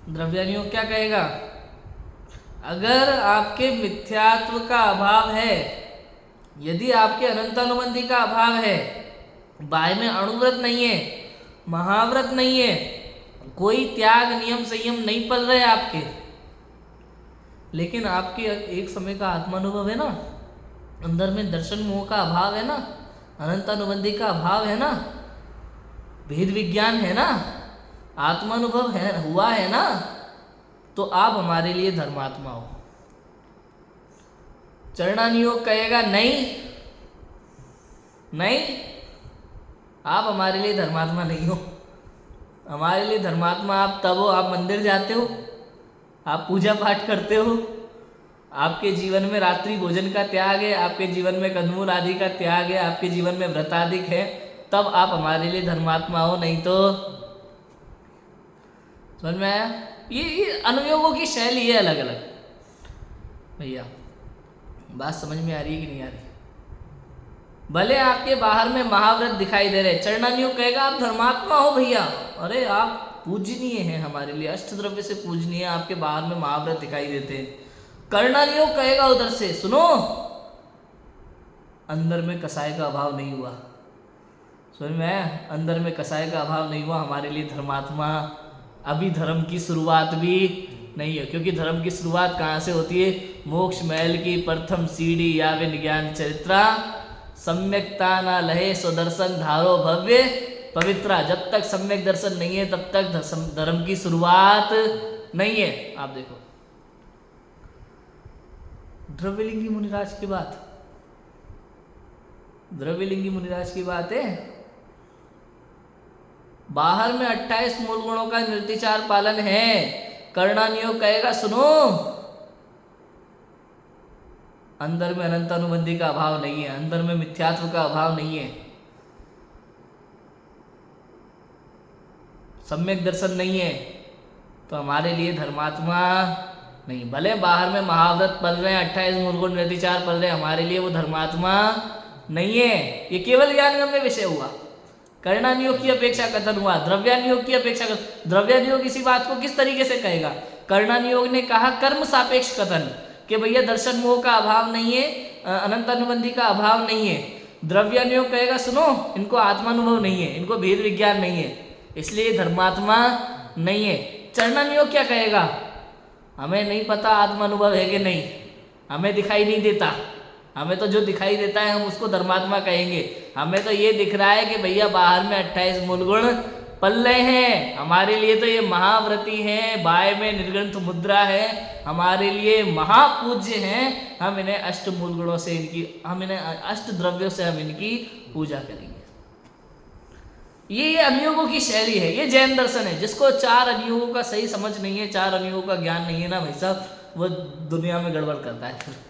द्रव्यानुयोग क्या कहेगा? अगर आपके मिथ्यात्व का अभाव है, यदि आपके अनंतानुबंधी का अभाव है, बाह्य में अणुव्रत नहीं है, महाव्रत नहीं है, कोई त्याग नियम संयम नहीं पल रहे आपके, लेकिन आपके एक समय का आत्मानुभव है ना, अंदर में दर्शन मोह का अभाव है ना, अनंतानुबंधी का अभाव है ना, भेद विज्ञान है ना, आत्मानुभव है, हुआ है ना, तो आप हमारे लिए धर्मात्मा हो। चरणानुयोग कहेगा नहीं, नहीं, आप हमारे लिए धर्मात्मा नहीं हो। हमारे लिए धर्मात्मा आप तब हो, आप मंदिर जाते हो, आप पूजा पाठ करते हो, आपके जीवन में रात्रि भोजन का त्याग है, आपके जीवन में कंदमूल आदि का त्याग है, आपके जीवन में व्रताधिक है, तब आप हमारे लिए धर्मात्मा हो, नहीं तो। समझ में आया? ये अनुयोगों की शैली है अलग अलग। भैया बात समझ में आ रही है कि नहीं आ रही? भले आपके बाहर में महाव्रत दिखाई दे रहे, चरणानुयोग कहेगा आप धर्मात्मा हो भैया, अरे आप पूजनीय हैं हमारे लिए, अष्टद्रव्य से पूजनीय, आपके बाहर में महाव्रत दिखाई देते हैं। कर्णानुयोग कहेगा उधर से, सुनो, अंदर में कसाय का अभाव नहीं हुआ। समझ में आया? अंदर में कसाय का अभाव नहीं हुआ, हमारे लिए धर्मात्मा, अभी धर्म की शुरुआत भी नहीं है, क्योंकि धर्म की शुरुआत कहाँ से होती है? मोक्ष महल की प्रथम सीढ़ी या विज्ञान चरित्रा, सम्यकता न लहे स्वदर्शन धारो भव्य पवित्रा। जब तक सम्यक दर्शन नहीं है तब तक धर्म की शुरुआत नहीं है। आप देखो द्रव्यलिंगी मुनिराज की बात, द्रव्यलिंगी मुनिराज की बात है, बाहर में 28 मूल गुणों का निर्तिचार पालन है। कर्णानुयोग कहेगा सुनो, अंदर में अनंतानुबंधी का अभाव नहीं है, अंदर में मिथ्यात्व का अभाव नहीं है, सम्यक दर्शन नहीं है, तो हमारे लिए धर्मात्मा नहीं। भले बाहर में महाव्रत पल रहे हैं, 28 मूल गुण निर्तिचार पल रहे हैं, हमारे लिए वो धर्मात्मा नहीं है। ये केवल ज्ञानगम्य विषय हुआ। कर्णानुयोग की अपेक्षा कथन हुआ, द्रव्यानुयोग की अपेक्षा कथन। द्रव्यानुयोग इसी बात को किस तरीके से कहेगा? कर्णानुयोग ने कहा कर्म सापेक्ष कथन, कि भैया दर्शन मोह का अभाव नहीं है, अनंत अनुबंधी का अभाव नहीं है। द्रव्यानुयोग कहेगा सुनो, इनको आत्मानुभव नहीं है, इनको भेद विज्ञान नहीं है, इसलिए धर्मात्मा नहीं है। चरणानुयोग क्या कहेगा? हमें नहीं पता आत्मानुभव है कि नहीं, हमें दिखाई नहीं देता, हमें तो जो दिखाई देता है हम उसको धर्मात्मा कहेंगे। हमें तो ये दिख रहा है कि भैया बाहर में 28 मूल गुण पल रहे हैं, हमारे लिए तो ये महाव्रती हैं, बाय में निर्ग्रंथ मुद्रा है, हमारे लिए महापूज्य हैं, हम इन्हें अष्ट मूल गुणों से हम इन्हें अष्ट द्रव्यों से हम इनकी पूजा करेंगे। ये अनुयोगों की शैली है, ये जैन दर्शन है। जिसको 4 अनुयोगों का सही समझ नहीं है, 4 अनुयोगों का ज्ञान नहीं है ना भाई साहब, वो दुनिया में गड़बड़ करता है।